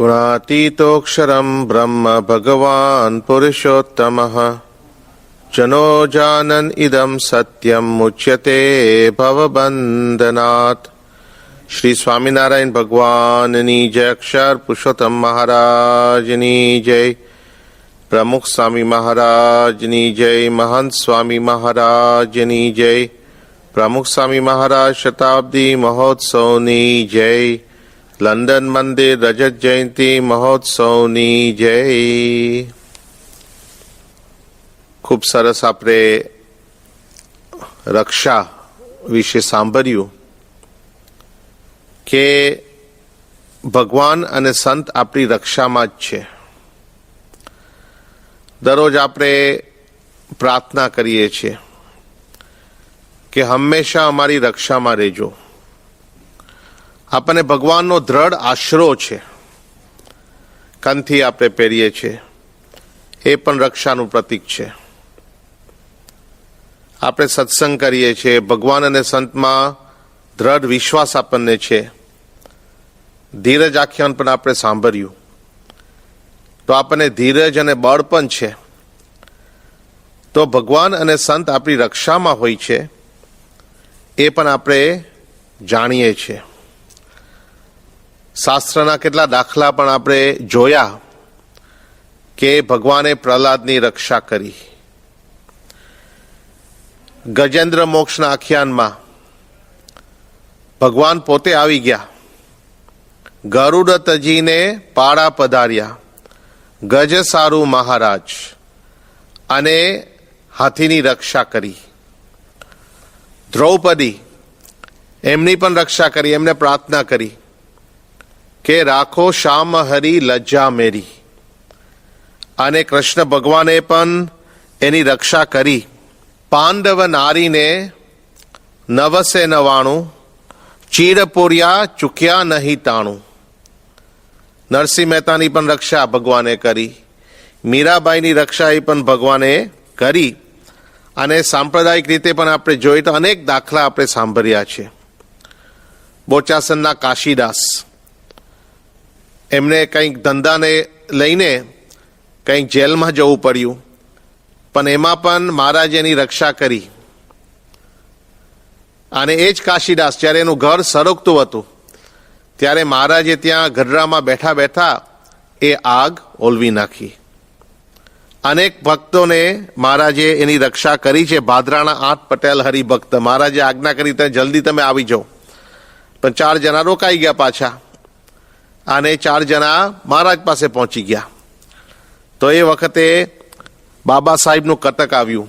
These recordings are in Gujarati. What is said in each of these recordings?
गुणातीतोऽक्षरं ब्रह्म भगवान् पुरुषोत्तमः जनो जानन् इदं सत्यं मुच्यते भवबंधनात्। श्री स्वामीनारायण भगवाननी जय, अक्षर पुरुषोत्तम महाराजनी जय, प्रमुख स्वामी महाराजनी जय, महंत स्वामी महाराजनी जय, प्रमुख स्वामी महाराज शताब्दी महोत्सवनी जय, लंडन मंदिर रजत जयंती महोत्सवनी जय। खूब सरस आपणे रक्षा विषे सांभळ्युं के भगवान अने संत आपणी रक्षामां ज छे। दररोज आपणे प्रार्थना करीए छीए कि हमेशा अमारी रक्षामां रहेजो। आपने भगवाननो दृढ़ आश्रो छे। कंठी आपणे पहेरीए छे ए पण रक्षानुं प्रतीक छे। आपणे सत्संग करीए छे, भगवान अने संतमां दृढ़ विश्वास आपने छे। धीरज आख्यान पण आपणे सांभळ्युं तो आपने धीरज अने बळ पण छे। तो भगवान अने संत आपणी रक्षामां होय छे ए पण आपणे जाणीए छे। शास्त्रना केटला दाखला पण आपणे जोया के भगवाने प्रहलादनी रक्षा करी। गजेन्द्र मोक्षना आख्यानमां भगवान पोते आवी गया। गरुड़ तजीने पाड़ा पधार्या, गज सारू महाराज अने हाथीनी रक्षा करी। द्रौपदी एमनी पण रक्षा करी। एमने प्रार्थना करी के राखो श्याम हरी लज्जा मेरी। अने कृष्ण भगवाने पण एनी रक्षा करी। पांडव नारी ने नवसे नवाणु, चीरपोरिया चुक्या नहीं ताणु। नरसिंह मेहतानी पण रक्षा भगवाने करी। मीराबाईनी रक्षा ए पण भगवाने करी। अने सांप्रदायिक रीते पण आपणे जोईए तो अनेक दाखला आपणे सांभळ्या छे। बोचासनना काशीदास एमने कंईक धंधाने लईने कंईक जेलमां जवुं पड्युं, पण एमां पण महाराजे एनी रक्षा करी। अने ए ज काशीदास ज्यारे एनुं घर सळगतुं हतुं त्यारे महाराजे त्यां गढरामां बेठा बेठा ए आग ओलवी नाखी। अनेक भक्तोने महाराजे एनी रक्षा करी छे। भादराना 8 पटेल हरिभक्त महाराजे आज्ञा करी ते जल्दी तमे आवी जाओ, पण 4 जना रोकाई गया पाछा अने 4 जना महाराज पासे पहोंची गया। तो ए वखते बाबा साहेबनुं कटक आव्युं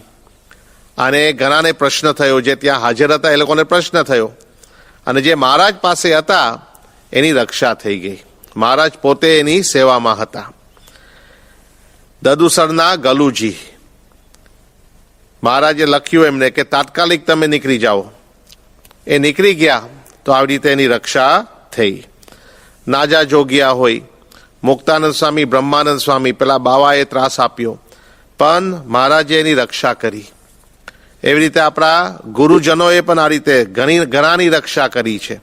अने घणाने प्रश्न थयो। जे त्यां हाजर हता ए लोकोने प्रश्न थयो अने जे महाराज पासे हता एनी रक्षा थई गई। महाराज पोते एनी सेवामां हता। ददुसरना गलूजी महाराजे लख्युं एमने के तात्कालिक तमे निकળી जाओ। ए निकળી गया तो આવી રીતે એની રક્ષા થઈ। નાજા જોગિયા હોય, મુક્તાનંદ સ્વામી, બ્રહ્માનંદ સ્વામી, પેલા બાવાએ ત્રાસ આપ્યો પણ મહારાજે એની રક્ષા કરી। એવી રીતે આપણા ગુરુજનોએ પણ આ રીતે ઘણાની રક્ષા કરી છે।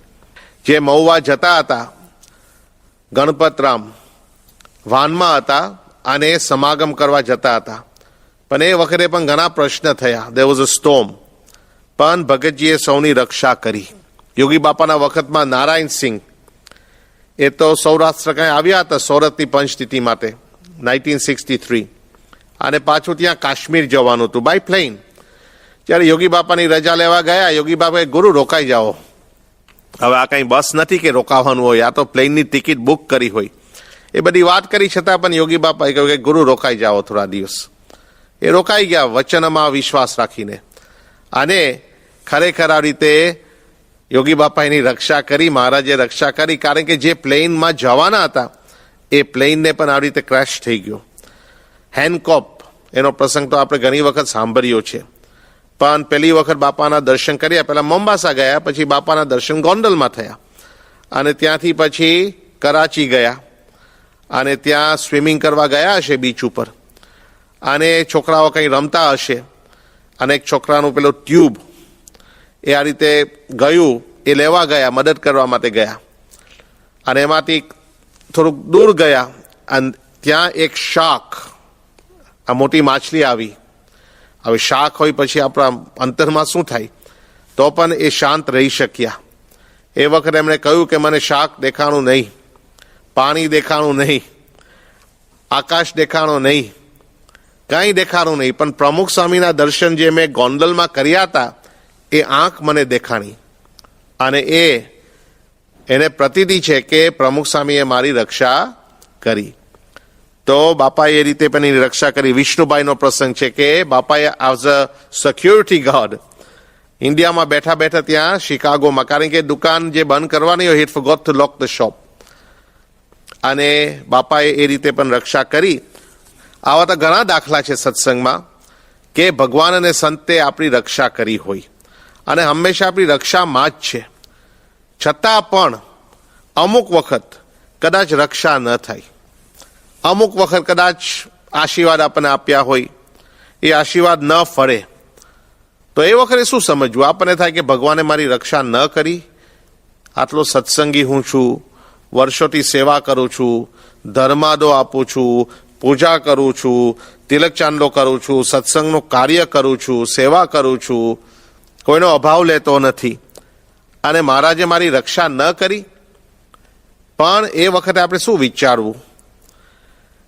જે મહુવા જતા હતા, ગણપતરામ વાનમાં હતા અને સમાગમ કરવા જતા હતા, પણ એ વખતે પણ ઘણા પ્રશ્ન થયા। દેર વોઝ અ સ્ટોર્મ, પણ ભગતજીએ સૌની રક્ષા કરી। યોગી બાપાના વખતમાં નારાયણ સિંહ એ તો સૌરાષ્ટ્ર કાંઈ આવ્યા હતા સોરતની પંચતિથિ માટે 1963 અને પાછું ત્યાં કાશ્મીર જવાનું હતું બાય પ્લેન। જ્યારે યોગી બાપાની રજા લેવા ગયા, યોગી બાપાએ ગુરુ રોકાઈ જાઓ। હવે આ કંઈ બસ નથી કે રોકાવાનું હોય, આ તો પ્લેનની ટિકિટ બુક કરી હોય। એ બધી વાત કરી છતાં પણ યોગી બાપાએ કહ્યું કે ગુરુ રોકાઈ જાઓ થોડા દિવસ। એ રોકાઈ ગયા વચનમાં વિશ્વાસ રાખીને। અને ખરેખર આ રીતે યોગી બાપા એની રક્ષા કરી, મહારાજે રક્ષા કરી। કારણ કે જે પ્લેનમાં જવાના હતા એ પ્લેનને પણ આવી રીતે ક્રેશ થઈ ગયો। હેન્કોક એનો પ્રસંગ તો આપણે ઘણી વખત સાંભળ્યો છે, પણ પહેલી વખત બાપાના દર્શન કર્યા। પહેલા મોમ્બાસા ગયા, પછી બાપાના દર્શન ગોંડલમાં થયા અને ત્યાંથી પછી કરાચી ગયા અને ત્યાં સ્વિમિંગ કરવા ગયા હશે બીચ ઉપર અને છોકરાઓ કંઈ રમતા હશે અને એક છોકરાનું પેલો ટ્યુબ એ આ રીતે ગયું, એ લેવા ગયા, મદદ કરવા માટે ગયા અને એમાંથી થોડુંક દૂર ગયા અને ત્યાં એક શાક, આ મોટી માછલી આવી. હવે શાક હોય પછી આપણા અંતરમાં શું થાય, તો પણ એ શાંત રહી શક્યા. એ વખતે એમણે કહ્યું કે મને શાક દેખાણું નહીં, પાણી દેખાણું નહીં, આકાશ દેખાણું નહીં, કંઈ દેખાણું નહીં, પણ પ્રમુખ સ્વામીના દર્શન જે મેં ગોંડલમાં કર્યા હતા એ આંખ મને દેખાણી. અને એને પ્રતીતિ છે કે પ્રમુખ સ્વામીએ મારી રક્ષા કરી. તો બાપાએ એ રીતે પણ એની રક્ષા કરી. વિષ્ણુભાઈનો પ્રસંગ છે કે બાપાએ એઝ અ સિક્યોરિટી ગાર્ડ ઇન્ડિયામાં બેઠા બેઠા ત્યાં શિકાગોમાં, કારણ કે દુકાન જે બંધ કરવાની હોય, he forgot to lock the shop, અને બાપાએ એ રીતે પણ રક્ષા કરી. આવા તો ઘણા દાખલા છે સત્સંગમાં કે ભગવાન અને સંતે આપણી રક્ષા કરી હોય, અને હંમેશા આપણી રક્ષામાં જ છે. છતાં પણ અમુક વખત કદાચ રક્ષા ન થાય, અમુક વખત કદાચ આશીર્વાદ આપણને આપ્યા હોય એ આશીર્વાદ ન ફળે, તો એ વખતે શું સમજવું? આપણને થાય કે ભગવાને મારી રક્ષા ન કરી. આટલો સત્સંગી હું છું, વર્ષોથી સેવા કરું છું, ધર્માદો આપું છું, પૂજા કરું છું, તિલક ચાંદલો કરું છું, સત્સંગનું કાર્ય કરું છું, સેવા કરું છું, કોઈનો અભાવ લેતો નથી, અને મહારાજે મારી રક્ષા ન કરી. પણ એ વખતે આપણે શું વિચારવું?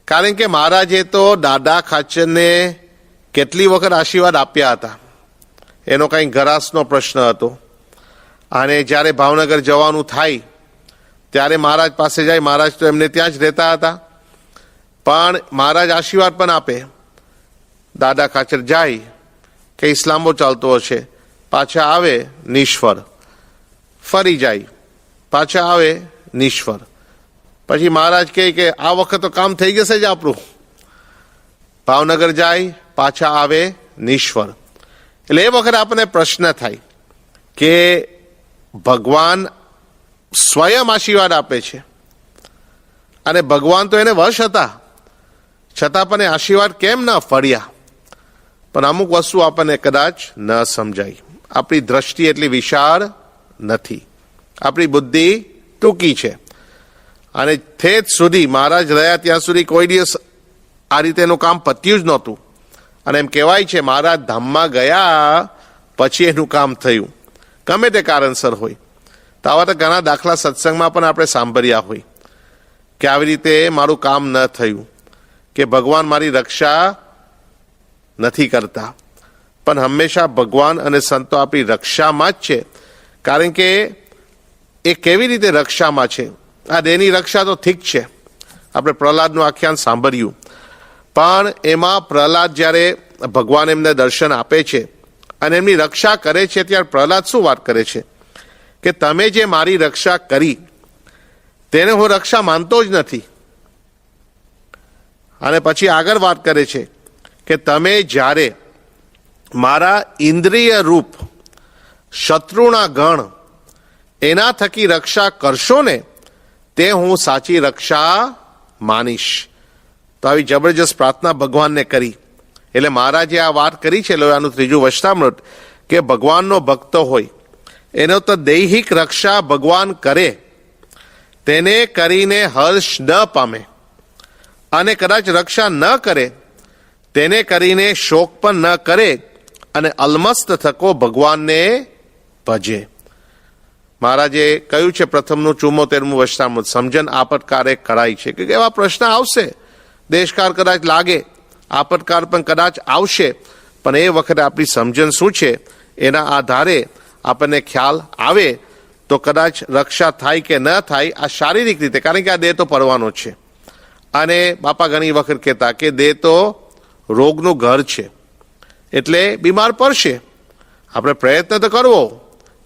કારણ કે મહારાજે તો દાદા ખાચરને કેટલી વખત આશીર્વાદ આપ્યા હતા, એનો કંઈ ગરાસનો પ્રશ્ન હતો. અને જ્યારે ભાવનગર જવાનું થાય ત્યારે મહારાજ પાસે જાય. મહારાજ તો એમને ત્યાં જ રહેતા હતા, પણ મહારાજ આશીર્વાદ પણ આપે. દાદા ખાચર જાય કે ઇસ્લામો ચાલતો હશે, પાછા આવે નિષ્ફળ, ફરી જાય, પાછા આવે નિષ્ફળ. પછી મહારાજ કહે કે આ વખત તો કામ થઈ જશે જ આપણું. ભાવનગર જાય, પાછા આવે નિષ્ફળ. એટલે એ વખતે આપણને પ્રશ્ન થાય કે ભગવાન સ્વયં આશીર્વાદ આપે છે, અને ભગવાન તો એને વશ હતા, છતાં પણ એ આશીર્વાદ કેમ ન ફળ્યા? પણ અમુક વસ્તુ આપણને કદાચ ન સમજાય. આપણી દ્રષ્ટિ એટલી વિશાળ નથી, આપણી બુદ્ધિ ટૂંકી છે. અને ઠેઠ સુધી મહારાજ રહ્યા ત્યાં સુધી કોઈ દિવસ આ રીતે એનું કામ પત્યું જ નહોતું. અને એમ કહેવાય છે મહારાજ ધામમાં ગયા પછી એનું કામ થયું, ગમે તે કારણસર હોય. તો આવા તો ઘણા દાખલા સત્સંગમાં પણ આપણે સાંભળ્યા હોય કે આવી રીતે મારું કામ ન થયું, કે ભગવાન મારી રક્ષા નથી કરતા. પણ હંમેશા ભગવાન અને સંતો આપણી રક્ષામાં જ છે. કારણ કે એ કેવી રીતે રક્ષામાં છે? આ દેહની રક્ષા તો ઠીક છે, આપણે પ્રહલાદનું આખ્યાન સાંભળ્યું, પણ એમાં પ્રહલાદ જ્યારે ભગવાન એમને દર્શન આપે છે અને એમની રક્ષા કરે છે, ત્યારે પ્રહલાદ શું વાત કરે છે કે તમે જે મારી રક્ષા કરી તેને હું રક્ષા માનતો જ નથી. અને પછી આગળ વાત કરે છે કે તમે જ્યારે મારા ઇન્દ્રિય રૂપ શત્રુના ગણ એના થકી રક્ષા કરશો ને, તે હું સાચી રક્ષા માનીશ. તો આવી જબરજસ્ત પ્રાર્થના ભગવાનને કરી. એટલે મહારાજે આ વાત કરી છે લોયાનું ત્રીજું વચનામૃત કે ભગવાનનો ભક્ત હોય એનો તો દૈહિક રક્ષા ભગવાન કરે, તેને કરીને હર્ષ ન પામે, અને કદાચ રક્ષા ન કરે તેને કરીને શોક પણ ન કરે, અને અલમસ્ત થકો ભગવાનને ભજે. મહારાજે કહ્યું છે પ્રથમનું 74મું વચનામૃત, સમજન આપતકારે કળાય છે, કે એવા પ્રશ્ન આવશે, દેશકાળ કદાચ લાગે, આપતકાળ પણ કદાચ આવશે, પણ એ વખતે આપણી સમજણ શું છે એના આધારે આપણને ખ્યાલ આવે તો કદાચ રક્ષા થાય કે ન થાય આ શારીરિક રીતે, કારણ કે આ દેહ તો પડવાનો છે. અને બાપા ઘણી વખત કહેતા કે દેહ તો રોગનું ઘર છે, એટલે બીમાર પડશે. આપણે પ્રયત્ન તો કરવો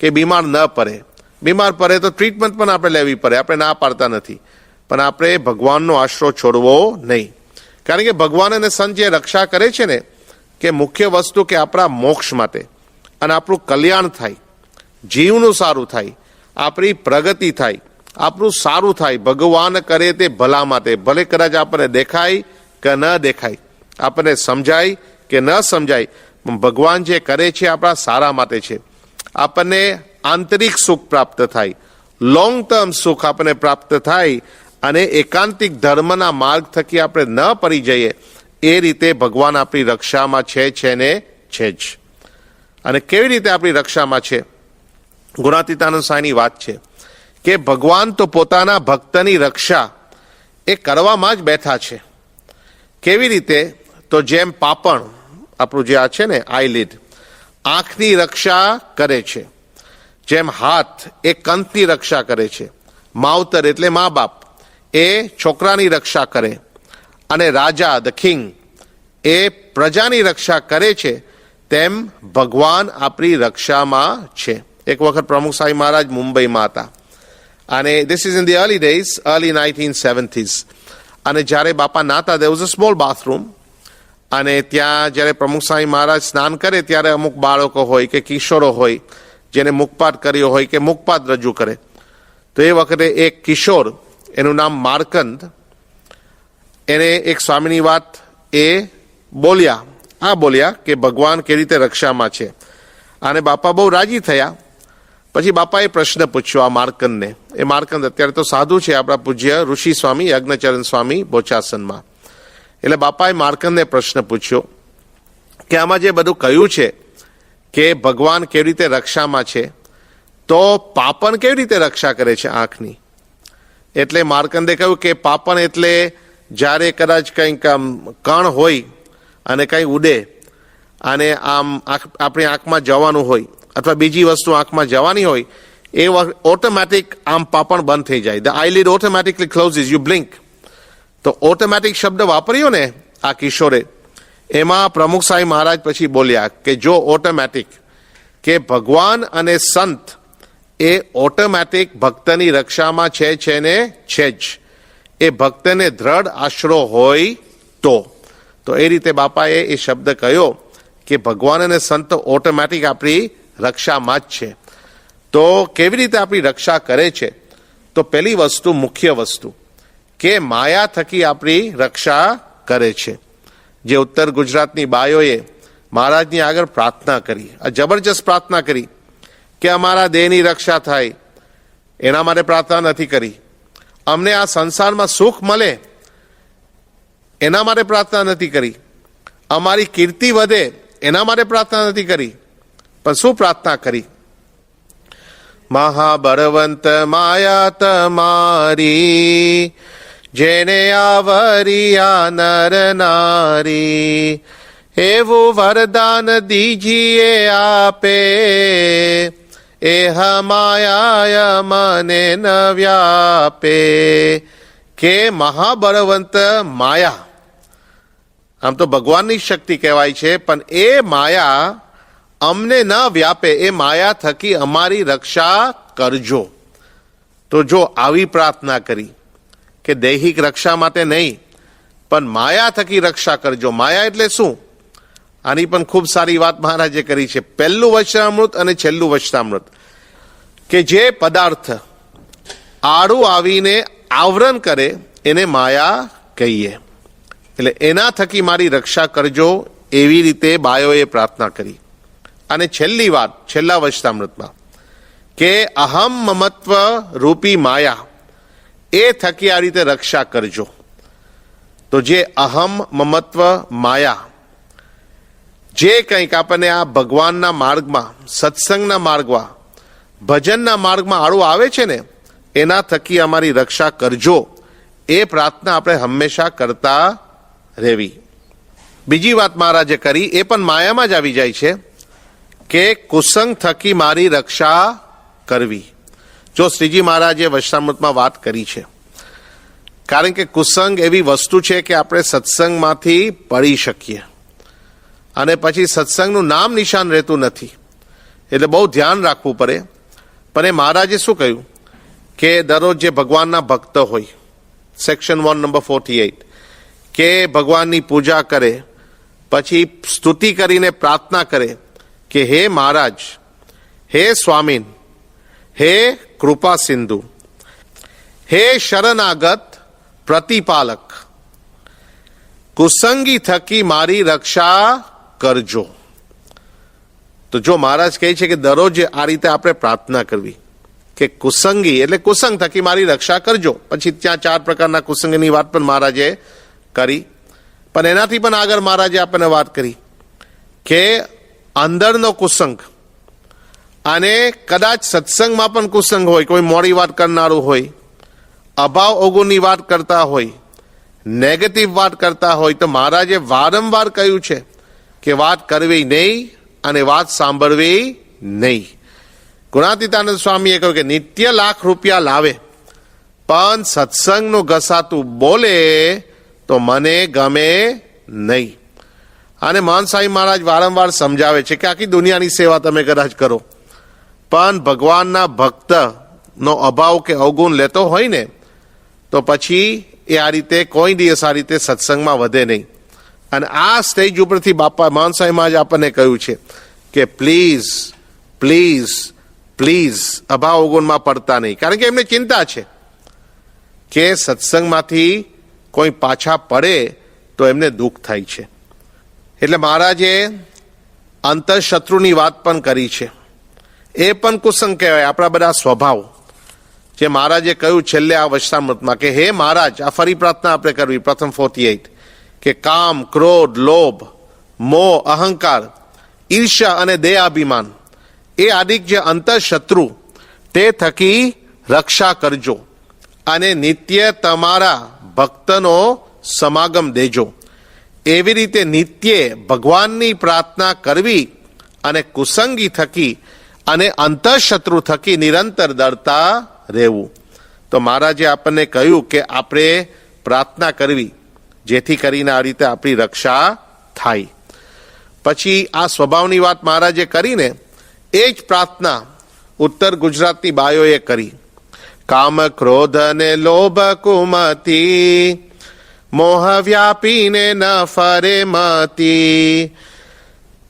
કે બીમાર ન પડે, બીમાર પડે તો ટ્રીટમેન્ટ પણ આપણે લેવી પડે, આપણે ના પાડતા નથી, પણ આપણે ભગવાનનો આશરો છોડવો નહીં. કારણ કે ભગવાન અને સંત જે રક્ષા કરે છે ને, કે મુખ્ય વસ્તુ કે આપણા મોક્ષ માટે અને આપણું કલ્યાણ થાય, જીવનું સારું થાય, આપણી પ્રગતિ થાય, આપણું સારું થાય. ભગવાન કરે તે ભલા માટે, ભલે કદાચ આપણને દેખાય કે ન દેખાય, આપણને સમજાય કે ન સમજાય, ભગવાન જે કરે છે આપણા સારા માટે છે. આપણને આંતરિક સુખ પ્રાપ્ત થાય, લોંગ ટર્મ સુખ આપણને પ્રાપ્ત થાય, અને એકાંતિક ધર્મના માર્ગ થકી આપણે ન પડી જઈએ એ રીતે ભગવાન આપણી રક્ષામાં છે ને છે જ. અને કેવી રીતે આપણી રક્ષામાં છે? ગુણાતીતાનંદ સ્વામીની વાત છે કે ભગવાન તો પોતાના ભક્તની રક્ષા એ કરવામાં જ બેઠા છે. કેવી રીતે? તો જેમ પાપણ આપણું જે આ છે ને આઈલિડ, આંખની રક્ષા કરે છે, જેમ હાથ એ કંતની રક્ષા કરે છે, માવતર એટલે મા બાપ એ છોકરાની રક્ષા કરે, અને રાજા ધ કિંગ એ પ્રજાની રક્ષા કરે છે, તેમ ભગવાન આપણી રક્ષામાં છે. એક વખત પ્રમુખ સાહેબ મહારાજ મુંબઈમાં હતા, અને this is in the early days, early 1970s. અને જ્યારે બાપા નાતા, there was a small bathroom, અને ત્યાં જ્યારે પ્રમુખ સ્વામી મહારાજ સ્નાન કરે ત્યારે અમુક બાળકો હોય કે કિશોરો હોય જેને મુખપાટ કર્યો હોય કે મુખપાત રજૂ કરે. તો એ વખતે એક કિશોર, એનું નામ માર્કંદ, એને એક સ્વામીની વાત એ બોલ્યા કે ભગવાન કેવી રીતે રક્ષામાં છે. અને બાપા બહુ રાજી થયા. પછી બાપાએ પ્રશ્ન પૂછ્યો આ માર્કંદને. એ માર્કંદ અત્યારે તો સાધુ છે, આપણા પૂજ્ય ઋષિ સ્વામી યજ્ઞચરણ સ્વામી બોચાસનમાં. એટલે બાપાએ માર્કંદને પ્રશ્ન પૂછ્યો કે આમાં જે બધું કહ્યું છે કે ભગવાન કેવી રીતે રક્ષામાં છે, તો પાપણ કેવી રીતે રક્ષા કરે છે આંખની? એટલે માર્કંદે કહ્યું કે પાપણ એટલે જ્યારે કદાચ કંઈક આમ કણ હોય અને કંઈ ઉડે અને આમ આપણી આંખમાં જવાનું હોય અથવા બીજી વસ્તુ આંખમાં જવાની હોય, એ ઓટોમેટિક આમ પાપણ બંધ થઈ જાય. The eyelid automatically closes, you blink. તો ઓટોમેટિક શબ્દ વાપર્યો ને આ કિશોરે, એમાં પ્રમુખ સાહેબ મહારાજ પછી બોલ્યા કે જો ઓટોમેટિક, કે ભગવાન અને સંત એ ઓટોમેટિક ભક્તની રક્ષામાં છે ને છે જ. એ ભક્તને દ્રઢ આશરો હોય તો એ રીતે બાપાએ એ શબ્દ કહ્યો કે ભગવાન અને સંત ઓટોમેટિક આપણી રક્ષામાં જ છે. તો કેવી રીતે આપણી રક્ષા કરે છે? તો પહેલી વસ્તુ, મુખ્ય વસ્તુ, કે માયા થકી આપણી રક્ષા કરે છે. જે ઉત્તર ગુજરાતની બાયોએ મહારાજની આગળ પ્રાર્થના કરી, આ જબરજસ્ત પ્રાર્થના કરી કે અમારા દેહની રક્ષા થાય, એના માટે પ્રાર્થના નથી કરી. અમને આ સંસારમાં સુખ મળે એના માટે પ્રાર્થના નથી કરી. અમારી કીર્તિ વધે એના માટે પ્રાર્થના નથી કરી. પણ શું પ્રાર્થના કરી? મહાબળવંત માયા તમારી, જેને આવરિયા નર નારી, એવું વરદાન દીજીએ આપે, એ માયા મને ન વ્યાપે. કે મહાબળવંત માયા આમ તો ભગવાનની શક્તિ કહેવાય છે, પણ એ માયા અમને ન વ્યાપે, એ માયા થકી અમારી રક્ષા કરજો. તો જો આવી પ્રાર્થના કરી કે દૈહિક રક્ષા માટે નહીં, પણ માયા થકી રક્ષા કરજો. માયા એટલે શું? આની પણ ખૂબ સારી વાત મહારાજે કરી છે. પહેલું વચનામૃત અને છેલ્લું વચનામૃત, કે જે પદાર્થ આડું આવીને આવરણ કરે એને માયા કહીએ. એટલે એના થકી મારી રક્ષા કરજો, એવી રીતે બાયોએ પ્રાર્થના કરી. અને છેલ્લી વાત, છેલ્લા વચનામૃતમાં, કે અહમ મમત્વ રૂપી માયા, એ થકી આ રીતે રક્ષા કરજો. તો જે અહમ મમત્વ માયા, જે કંઈક આપણને આ ભગવાનના માર્ગમાં, સત્સંગના માર્ગમાં, ભજનના માર્ગમાં આડું આવે છે ને, એના થકી અમારી રક્ષા કરજો, એ પ્રાર્થના આપણે હંમેશા કરતા રહેવી. બીજી વાત મહારાજે કરી, એ પણ માયામાં જ આવી જાય છે, કે કુસંગ થકી મારી રક્ષા કરવી. જો શ્રીજી મહારાજે વચનામૃતમાં વાત કરી છે, કારણ કે કુસંગ એવી વસ્તુ છે કે આપણે સત્સંગમાંથી પડી શકીએ અને પછી સત્સંગનું નામ નિશાન રહેતું નથી. એટલે બહુ ધ્યાન રાખવું પડે. પણ એ મહારાજે શું કહ્યું કે દરરોજ જે ભગવાનના ભક્ત હોય, સેક્શન 1 નંબર 48, કે ભગવાનની પૂજા કરે, પછી સ્તુતિ કરીને પ્રાર્થના કરે કે હે મહારાજ, હે સ્વામીન, હે કૃપા સિંધુ, હે શરણાગત પ્રતિપાલક, કુસંગી થકી મારી રક્ષા કરજો. તો જો મહારાજ કહે છે કે દરરોજ આ રીતે આપણે પ્રાર્થના કરવી, કે કુસંગી એટલે કુસંગ થકી મારી રક્ષા કરજો. પછી ત્યાં 4 પ્રકારના કુસંગની વાત પણ મહારાજે કરી. પણ એનાથી પણ આગળ મહારાજે આપણને વાત કરી કે અંદરનો કુસંગ અને કદાચ સત્સંગમાં પણ કુસંગ હોય, કોઈ મોડી વાત કરનારું હોય, અભાવ અવગુણની વાત કરતા હોય, નેગેટિવ વાત કરતા હોય, તો મહારાજે વારંવાર કહ્યું છે કે વાત કરવી નહીં અને વાત સાંભળવી નહીં. ગુણાતીતાનંદ સ્વામીએ કહ્યું કે નિત્ય લાખ રૂપિયા લાવે પણ સત્સંગનું ઘસાતું બોલે તો મને ગમે નહીં. અને મહાન સાંઈ મહારાજ વારંવાર સમજાવે છે કે આખી દુનિયાની સેવા તમે કદાચ કરો પણ ભગવાનના ભક્તનો અભાવ કે અવગુણ લેતો હોય ને તો પછી એ આ રીતે કોઈ દિવસ આ રીતે સત્સંગમાં વધે નહીં. અને આ સ્ટેજ ઉપરથી બાપા મહાન સાંઈ મહારાજ આપણને કહ્યું છે કે પ્લીઝ પ્લીઝ પ્લીઝ અભાવ અવગુણમાં પડતા નહીં. કારણ કે એમને ચિંતા છે કે સત્સંગમાંથી કોઈ પાછા પડે તો એમને દુઃખ થાય છે. એટલે મહારાજે અંતરશત્રુની વાત પણ કરી છે. એ પણ કુસંગ કહેવાય, આપણા બધા સ્વભાવ. જે મહારાજે કહ્યું છેલ્લે આ વચનામૃતમાં કે હે મહારાજ, આ ફરી પ્રાર્થના આપણે કરવી પ્રથમ 48 કે કામ, ક્રોધ, લોભ, મોહ, અહંકાર, ઈર્ષ્યા અને દેહાભિમાન એ આદિક જે અંતરશત્રુ તે થકી રક્ષા કરજો અને નિત્ય તમારા ભક્તનો સમાગમ દેજો. એવી રીતે નિત્ય ભગવાનની પ્રાર્થના કરવી અને કુસંગી થકી અને અંતરશત્રુ થકી નિરંતર ડરતા રહેવું. તો મહારાજે આપણને કહ્યું કે આપણે પ્રાર્થના કરવી જેથી કરીને આ રીતે આપણી રક્ષા થાય. પછી આ સ્વભાવની વાત મહારાજે કરીને એ જ પ્રાર્થના ઉત્તર ગુજરાતની બાયોએ કરી. કામ, ક્રોધ ને લોભ કુમતી મોહ વ્યાપીને ન ફરે મતી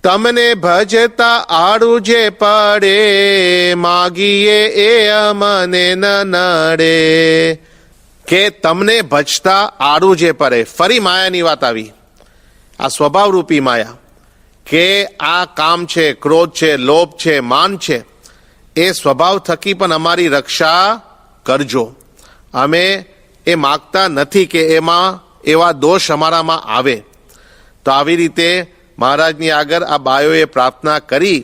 તમને ભજતા આડું જે પડે માગીએ એ અમને ન નડે. કે તમને ભજતા આડું જે પડે. ફરી માયાની વાત આવી, આ સ્વભાવરૂપી માયા કે આ કામ છે, ક્રોધ છે, લોભ છે, માન છે, એ સ્વભાવ થકી પણ અમારી રક્ષા કરજો. અમે એ માગતા નથી કે એમાં એવા દોષ અમારામાં આવે. તો આવી રીતે મહારાજની આગળ આ બાયોએ પ્રાર્થના કરી.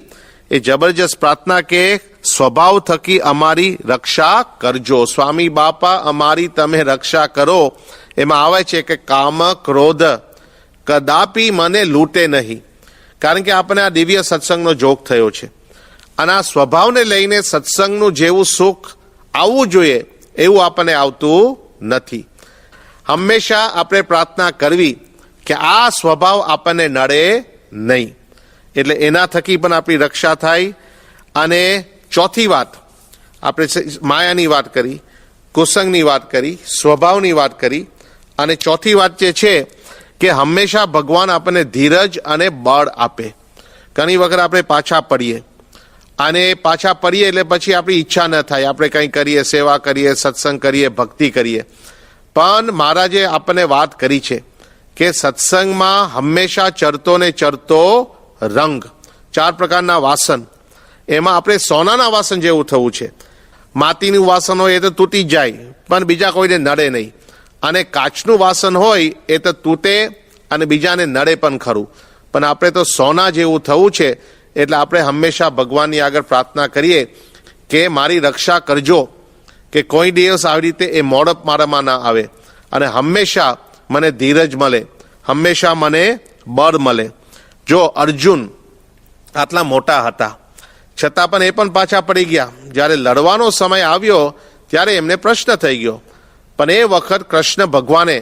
એ જબરજસ્ત પ્રાર્થના કે સ્વભાવ થકી અમારી રક્ષા કરજો. સ્વામી બાપા અમારી તમે રક્ષા કરો. એમાં આવે છે કે કામ, ક્રોધ કદાપી મને લૂંટે નહીં. કારણ કે આપણને આ દિવ્ય સત્સંગનો જોગ થયો છે અને આ સ્વભાવને લઈને સત્સંગનું જેવું સુખ આવવું જોઈએ એવું આપણને આવતું નથી. હંમેશા આપણે પ્રાર્થના કરવી કે આ સ્વભાવ આપણને નડે નહીં. એટલે એના થકી પણ આપણી રક્ષા થાય. અને ચોથી વાત, આપણે માયાની વાત કરી, કુસંગની વાત કરી, સ્વભાવની વાત કરી, અને ચોથી વાત જે છે કે હંમેશા ભગવાન આપણને ધીરજ અને બળ આપે. ઘણી વખત આપણે પાછા પડીએ અને પાછા પડીએ એટલે પછી આપણી ઈચ્છા ન થાય, આપણે કંઈ કરીએ, સેવા કરીએ, સત્સંગ કરીએ, ભક્તિ કરીએ. પણ મહારાજે આપણને વાત કરી છે કે સત્સંગમાં હંમેશા ચરતો ને ચરતો રંગ, 4 પ્રકારના વાસન, એમાં આપણે સોનાના વાસન જેવું થવું છે. માટીનું વાસન હોય એ તો તૂટી જાય પણ બીજા કોઈને નડે નહીં, અને કાચનું વાસન હોય એ તો તૂટે અને બીજાને નડે પણ ખરું. પણ આપણે તો સોના જેવું થવું છે. એટલે આપણે હંમેશા ભગવાનની આગળ પ્રાર્થના કરીએ કે મારી રક્ષા કરજો, કે કોઈ દિવસ આવી રીતે એ મોડપ મારામાં ના આવે અને હંમેશા મને ધીરજ મળે, હંમેશા મને બળ મળે. જો અર્જુન આટલા મોટા હતા છતાં પણ એ પણ પાછા પડી ગયા. જ્યારે લડવાનો સમય આવ્યો ત્યારે એમને પ્રશ્ન થઈ ગયો, પણ એ વખત કૃષ્ણ ભગવાને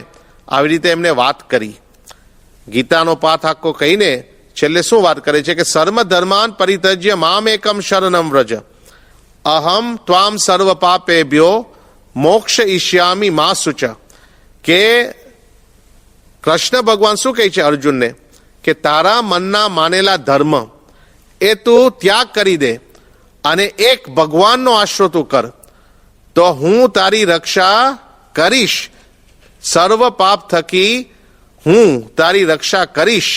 આવી રીતે એમને વાત કરી. ગીતાનો પાઠ આખો કહીને છેલ્લે શું વાત કરે છે કે સર્વ ધર્માન પરિત્યજ્ય મામ એકમ શરણમ વ્રજ અહમ ત્વામ સર્વ પાપેભ્યો મોક્ષ ઈષ્યામિ મા શુચ. કે કૃષ્ણ ભગવાન શું કહે છે અર્જુનને કે તારા મનના માનેલા ધર્મ એ તું ત્યાગ કરી દે અને એક ભગવાનનો આશરો તું કર તો હું તારી રક્ષા કરીશ. સર્વ પાપ થકી હું તારી રક્ષા કરીશ,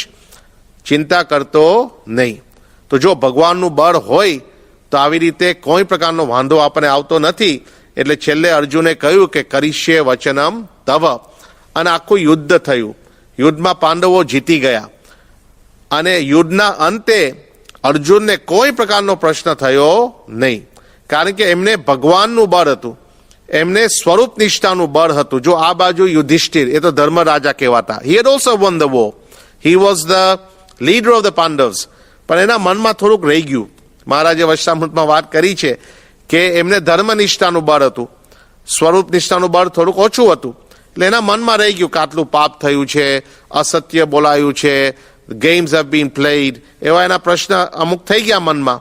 ચિંતા કરતો નહીં. તો જો ભગવાનનું બળ હોય તો આવી રીતે કોઈ પ્રકારનો વાંધો આપણને આવતો નથી. એટલે છેલ્લે અર્જુને કહ્યું કે કરીશ્ય વચનમ તવ, અને આખું યુદ્ધ થયું. યુદ્ધમાં પાંડવો જીતી ગયા અને યુદ્ધના અંતે અર્જુનને કોઈ પ્રકારનો પ્રશ્ન થયો નહીં, કારણ કે એમને ભગવાનનું બળ હતું, એમને સ્વરૂપ નિષ્ઠાનું બળ હતું. જો આ બાજુ યુધિષ્ઠિર, એ તો ધર્મ રાજા કહેવાતા, he had also won the war, he was the leader of the Pandavas, પણ એના મનમાં થોડુંક રહી ગયું. મહારાજે વચનામૃતમાં વાત કરી છે કે એમને ધર્મ નિષ્ઠાનું બળ હતું, સ્વરૂપ નિષ્ઠાનું બળ થોડુંક ઓછું હતું. એટલે એના મનમાં રહી ગયું કે આટલું પાપ થયું છે, અસત્ય બોલાયું છે, games have been played, એવા એના પ્રશ્ન અમુક થઈ ગયા મનમાં.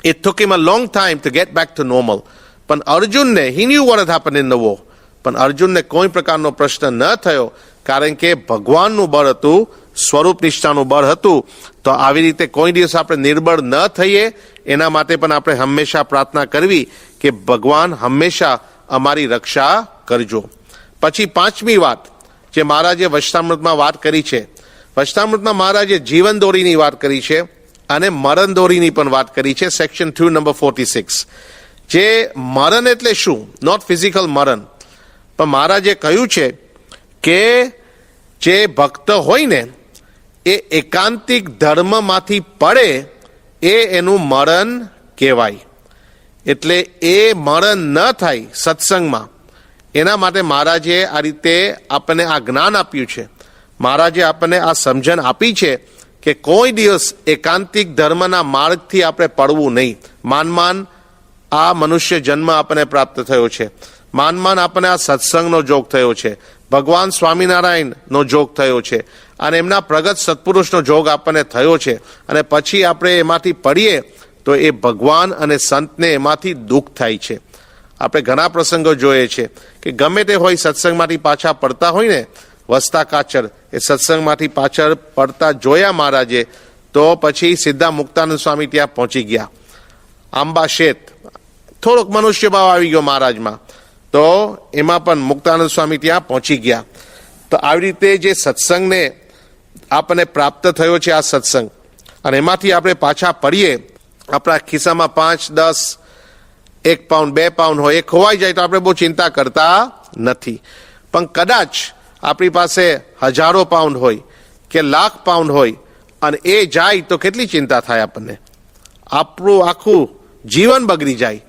It took him a long time to get back to normal. પણ અર્જુનને, he knew what had happened in the war, પણ અર્જુનને કોઈ પ્રકારનો પ્રશ્ન ન થયો, કારણ કે ભગવાનનું બળ હતું, સ્વરૂપ નિષ્ઠાનું બળ હતું. તો આવી રીતે કોઈ દિવસ આપણે નિર્બળ ન થઈએ, એના માટે પણ આપણે હંમેશા પ્રાર્થના કરવી કે ભગવાન હંમેશા અમારી રક્ષા કરજો. પછી પાંચમી વાત જે મહારાજે વચનામૃતમાં વાત કરી છે, વચનામૃતમાં મહારાજે જીવન દોરીની વાત કરી છે અને મરણ દોરીની પણ વાત કરી છે. Section 2 number 46. જે મરણ એટલે શું? નોટ ફિઝિકલ મરણ, પણ મહારાજે કહ્યું છે કે જે ભક્ત હોય ને એ એકાંતિક ધર્મમાંથી પડે એ એનું મરણ કહેવાય. એટલે એ મરણ ન થાય સત્સંગમાં, એના માટે મહારાજે આ રીતે આપણને આ જ્ઞાન આપ્યું છે. મહારાજે આપણને આ સમજણ આપી છે કે કોઈ દિવસ એકાંતિક ધર્મના માર્ગથી આપણે પડવું નહીં. માન આ મનુષ્ય જન્મ આપણને પ્રાપ્ત થયો છે, માન આપણને આ સત્સંગનો જોગ થયો છે, ભગવાન સ્વામિનારાયણનો જોગ થયો છે, અને એમના પ્રગટ સત્પુરુષનો જોગ આપણને થયો છે. અને પછી આપણે એમાંથી પડીએ તો એ ભગવાન અને સંતને એમાંથી દુઃખ થાય છે. આપણે ઘણા પ્રસંગો જોઈએ છે કે ગમે તે હોય સત્સંગમાંથી પાછા પડતા હોય ને, વસતા કાચર એ સત્સંગમાંથી પાછળ પડતા જોયા મહારાજે, તો પછી સીધા મુક્તાનંદ સ્વામી ત્યાં પહોંચી ગયા. આંબા શેત થોડોક મનુષ્ય ભાવ આવી ગયો મહારાજમાં, તો એમાં પણ મુક્તાનંદ સ્વામી ત્યાં પહોંચી ગયા. તો આવી રીતે જે સત્સંગને આપણને પ્રાપ્ત થયો છે, આ સત્સંગ, અને એમાંથી આપણે પાછા પડીએ, આપણા ખિસ્સામાં 5, 10, 1 પાઉન્ડ 2 પાઉન્ડ હોય, એ ખોવાઈ જાય તો આપણે બહુ ચિંતા કરતા નથી. પણ કદાચ આપણી પાસે હજારો પાઉન્ડ હોય કે લાખ પાઉન્ડ હોય અને એ જાય તો કેટલી ચિંતા થાય આપણને, આપણું આખું જીવન બગડી જાય.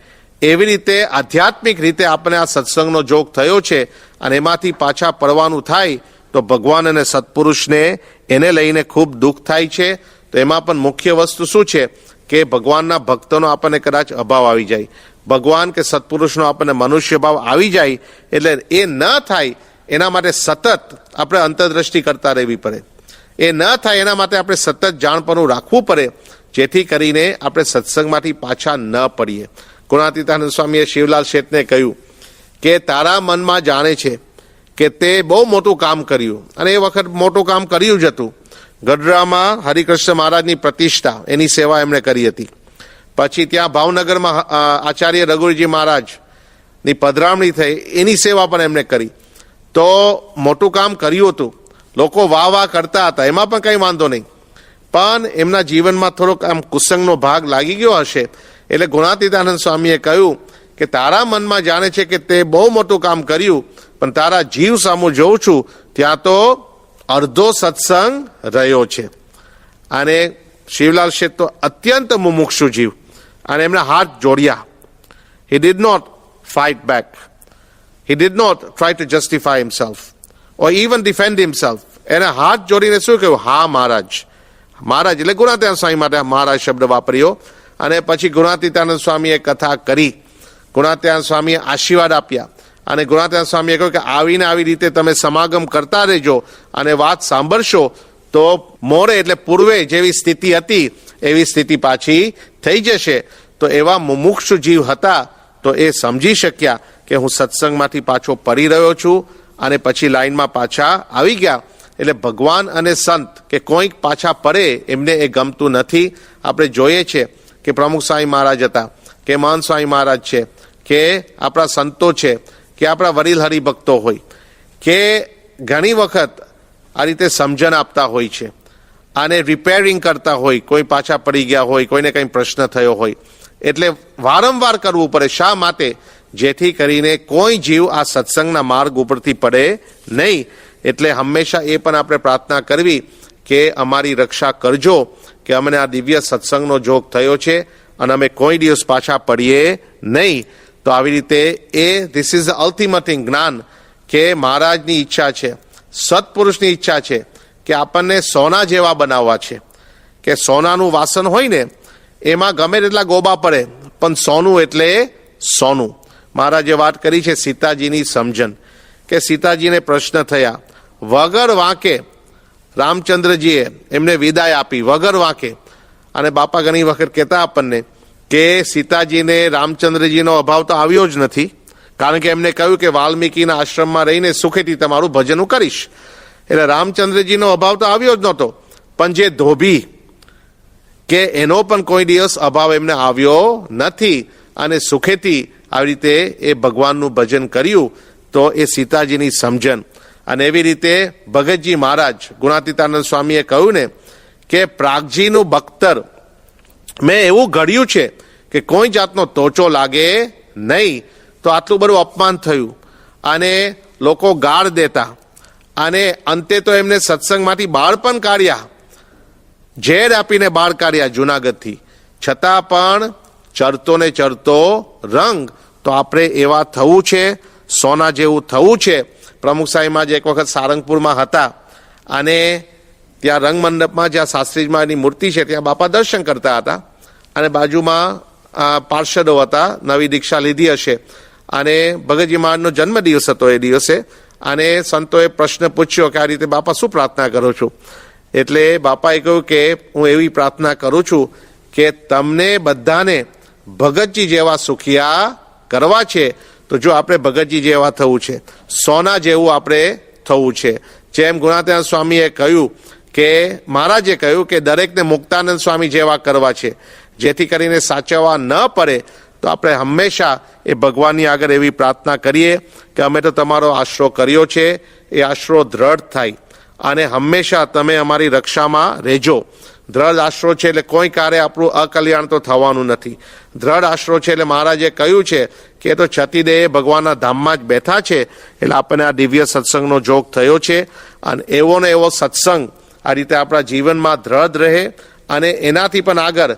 એવી રીતે આધ્યાત્મિક રીતે આપણે આ સત્સંગનો જોગ થયો છે અને એમાંથી પાછા પડવાનું થાય તો ભગવાન અને સત્પુરુષને એને લઈને ખૂબ દુઃખ થાય છે. તો એમાં પણ મુખ્ય વસ્તુ શું છે કે ભગવાનના ભક્તોનો આપણને કદાચ અભાવ આવી જાય, ભગવાન કે સત્પુરુષનો આપણને મનુષ્ય ભાવ આવી જાય, એટલે એ ન થાય એના માટે સતત આપણે અંતરદ્રષ્ટિ કરતા રહેવી પડે. એ ન થાય એના માટે આપણે સતત જાણપણું રાખવું પડે, જેથી કરીને આપણે સત્સંગમાંથી પાછા ન પડીએ. ગુણાતીતાનંદ સ્વામીએ શિવલાલ શેઠને કહ્યું કે તારા મનમાં જાણે છે કે તે બહુ મોટું કામ કર્યું, અને એ વખત મોટું કામ કર્યું જ હતું. ગઢડામાં હરિકૃષ્ણ મહારાજની પ્રતિષ્ઠા, એની સેવા એમણે કરી હતી. પછી ત્યાં ભાવનગરમાં આચાર્ય રઘુજી મહારાજની પધરામણી થઈ, એની સેવા પણ એમણે કરી. તો મોટું કામ કર્યું હતું, લોકો વાહ કરતા હતા, એમાં પણ કંઈ વાંધો નહીં. પણ એમના જીવનમાં થોડોક આમ કુસંગનો ભાગ લાગી ગયો હશે. એટલે ગુણાતીતાનંદ સ્વામીએ કહ્યું કે તારા મનમાં જાણે છે કે તે બહુ મોટું કામ કર્યું, પણ તારા જીવ સામું જોઉં છું ત્યાં તો અડધો સત્સંગ રહ્યો છે. અને શિવલાલ શેઠ તો અત્યંત મુમુક્ષુ જીવ, અને એમના હાથ જોડ્યા. He did not fight back, he did not try to justify himself or even defend himself. એને હાથ જોડીને શું કહ્યું? હા મહારાજ. મહારાજ એટલે ગુણાતીતાનંદ સ્વામી માટે મહારાજ શબ્દ વાપર્યો. અને પછી ગુણાતીતાનંદ સ્વામીએ કથા કરી, ગુણાતીતાનંદ સ્વામીએ આશીર્વાદ આપ્યા, અને ગુણાતીતાનંદ સ્વામીએ કહ્યું કે આવીને આવી રીતે તમે સમાગમ કરતા રહેજો અને વાત સાંભળશો તો મોડે એટલે પૂર્વે જેવી સ્થિતિ હતી એવી સ્થિતિ પાછી થઈ જશે. તો એવા મુમુક્ષુ જીવ હતા, તો એ સમજી શક્યા કે હું સત્સંગમાંથી પાછો પડી રહ્યો છું, અને પછી લાઈનમાં પાછા આવી ગયા. એટલે ભગવાન અને સંત કે કોઈક પાછા પડે એમને એ ગમતું નથી. આપણે જોઈએ છે કે પ્રમુખ સ્વામી મહારાજ હતા, કે મહંત સ્વામી મહારાજ છે, કે આપણા સંતો છે, કે આપણા વડીલ હરિભક્તો હોય, કે ઘણી વખત આ રીતે સમજણ આપતા હોય છે અને રિપેરિંગ કરતા હોય. કોઈ પાછા પડી ગયા હોય, કોઈને કંઈ પ્રશ્ન થયો હોય, એટલે વારંવાર કરવું પડે. શા માટે? જેથી કરીને કોઈ જીવ આ સત્સંગના માર્ગ ઉપરથી પડે નહીં. એટલે હંમેશા એ પણ આપણે પ્રાર્થના કરવી કે અમારી રક્ષા કરજો, કે અમને આ દિવ્ય સત્સંગનો જોગ થયો છે અને અમે કોઈ દિવસ પાછા પડીએ નહીં. તો આવી રીતે ધીસ ઇઝ અલ્ટિમેટ ઇન જ્ઞાન, કે મહારાજની ઈચ્છા છે, સત્પુરુષની ઈચ્છા છે કે આપણને સોના જેવા બનાવવા છે. કે સોનાનું વાસણ હોય ને એમાં ગમે તેટલા ગોબા પડે, પણ સોનું એટલે સોનું. મહારાજે વાત કરી છે સીતાજીની સમજણ, કે સીતાજીને પ્રશ્ન થયા વગર વાંકે, રામચંદ્રજીએ એમને વિદાય આપી વગર વાંકે. અને બાપા ઘણી વખત કહેતા આપણને કે સીતાજીને રામચંદ્રજીનો અભાવ તો આવ્યો જ નથી, કારણ કે એમને કહ્યું કે વાલ્મીકીના આશ્રમમાં રહીને સુખેથી તમારું ભજન હું કરીશ. એટલે રામચંદ્રજીનો અભાવ તો આવ્યો જ નહોતો, પણ જે ધોબી કે એનો પણ કોઈ દિવસ અભાવ એમને આવ્યો નથી, અને સુખેથી આવી રીતે એ ભગવાનનું ભજન કર્યું. તો એ સીતાજીની સમજણ. અને એવી રીતે ભગતજી મહારાજ ગુણાતીતાનંદ સ્વામીએ કહ્યું ને કે પ્રાગજીનું બખ્તર મેં એવું ઘડ્યું છે કે કોઈ જાતનો તોચો લાગે નહીં. તો આટલું બધું અપમાન થયું અને લોકો ગાળ દેતા, અને અંતે તો એમને સત્સંગમાંથી બહાર પણ કાઢ્યા, ઝેર આપીને બહાર કાઢ્યા જુનાગઢથી. છતાં પણ ચરતો ને ચરતો રંગ. તો આપણે એવા થવું છે, સોના જેવું થવું છે. પ્રમુખ સાહેબમાં જે એક વખત સારંગપુરમાં હતા, અને ત્યાં રંગમંડપમાં જ્યાં શાસ્ત્રીજીની મૂર્તિ છે ત્યાં બાપા દર્શન કરતા હતા, અને બાજુમાં પાર્ષદો હતા, નવી દીક્ષા લીધી હશે, અને ભગતજી મહારાજનો જન્મદિવસ હતો એ દિવસે. અને સંતોએ પ્રશ્ન પૂછ્યો કે આ રીતે બાપા શું પ્રાર્થના કરો છો? એટલે બાપાએ કહ્યું કે હું એવી પ્રાર્થના કરું છું કે તમને બધાને ભગતજી જેવા સુખિયા કરવા છે. તો જો આપણે ભગતજી જેવા થવું છે, સોના જેવું આપણે થવું છે. જેમ ગુણાતીતાનંદ સ્વામીએ કહ્યું કે મહારાજે કહ્યું કે દરેકને મુક્તાનંદ સ્વામી જેવા કરવા છે, જેથી કરીને સાચવવા ન પડે. તો આપણે હંમેશા એ ભગવાનની આગળ એવી પ્રાર્થના કરીએ કે અમે તો તમારો આશરો કર્યો છે, એ આશરો દ્રઢ થાય અને હંમેશા તમે અમારી રક્ષામાં રહેજો. દ્રઢ આશરો છે એટલે કોઈ કાર્ય આપણું અકલ્યાણ તો થવાનું નથી. દ્રઢ આશરો છે એટલે મહારાજે કહ્યું છે કે તો છતીદેહ ભગવાનના ધામમાં જ બેઠા છે, એટલે આપણને આ દિવ્ય સત્સંગનો જોગ થયો છે. અને એવો ને એવો સત્સંગ આ રીતે આપણા જીવનમાં દ્રઢ રહે, અને એનાથી પણ આગળ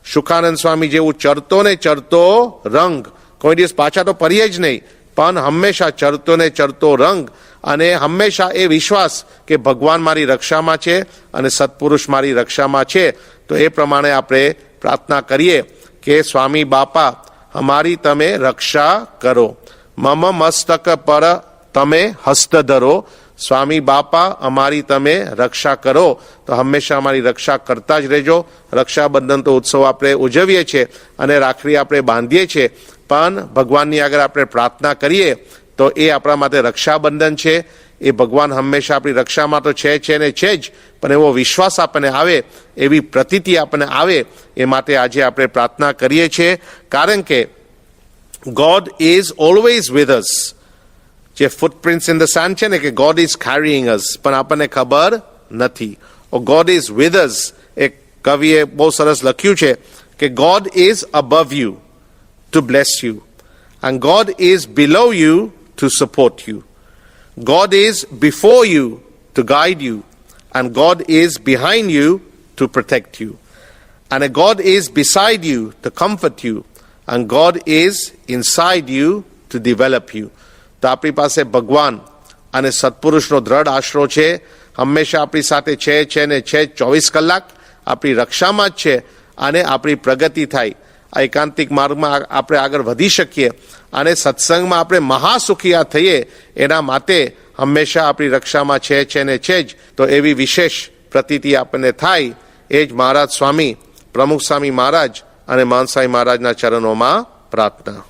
સુખાનંદ સ્વામી જેવું ચરતો ને ચરતો રંગ, કોઈ દિવસ પાછા તો પડીએ જ નહીં, પણ હંમેશા ચરતો ને ચરતો રંગ, અને હંમેશા એ વિશ્વાસ કે ભગવાન મારી રક્ષામાં છે અને સત્પુરુષ મારી રક્ષામાં છે. તો એ પ્રમાણે આપણે પ્રાર્થના કરીએ કે સ્વામી બાપા અમારી તમે રક્ષા કરો, મમ મસ્તક પર તમે હસ્ત ધરો. સ્વામી બાપા અમારી તમે રક્ષા કરો. તો હંમેશા અમારી રક્ષા કરતા જ રહેજો. રક્ષાબંધન તો ઉત્સવ આપણે ઉજવીએ છીએ અને રાખડી આપણે બાંધીએ છીએ, પણ ભગવાનની આગળ આપણે પ્રાર્થના કરીએ તો એ આપણા માટે રક્ષાબંધન છે. એ ભગવાન હંમેશા આપણી રક્ષામાં તો છે ને છે જ, પણ એવો વિશ્વાસ આપણને આવે, એવી પ્રતીતિ આપણને આવે, એ માટે આજે આપણે પ્રાર્થના કરીએ છીએ. કારણ કે God is always with us. જે ફૂટપ્રિન્ટ્સ ઇન ધ સેન્ડ છે ને કે ગોડ ઇઝ કેરીઇંગ અસ, પણ આપણને ખબર નથી. God is with us. એક કવિએ બહુ સરસ લખ્યું છે કે God is above you to bless you, and God is below you to support you. God is before you to guide you, and God is behind you to protect you. And God is beside you to comfort you, and God is inside you to develop you. તો આપણી પાસે ભગવાન અને સત્પુરુષનો દ્રઢ આશરો છે, હંમેશા આપણી સાથે છે ને છે 24 કલાક આપણી રક્ષામાં જ છે, અને આપણી પ્રગતિ થાય, આ એકાંતિક માર્ગમાં આપણે આગળ વધી શકીએ અને સત્સંગમાં આપણે મહાસુખિયા થઈએ. એના માટે હંમેશા આપણી રક્ષામાં છે ને છે જ. તો એવી વિશેષ પ્રતીતિ આપણને થાય. એ જ મહારાજ સ્વામી, પ્રમુખ સ્વામી મહારાજ અને માનસાઈ મહારાજના ચરણોમાં પ્રાર્થના.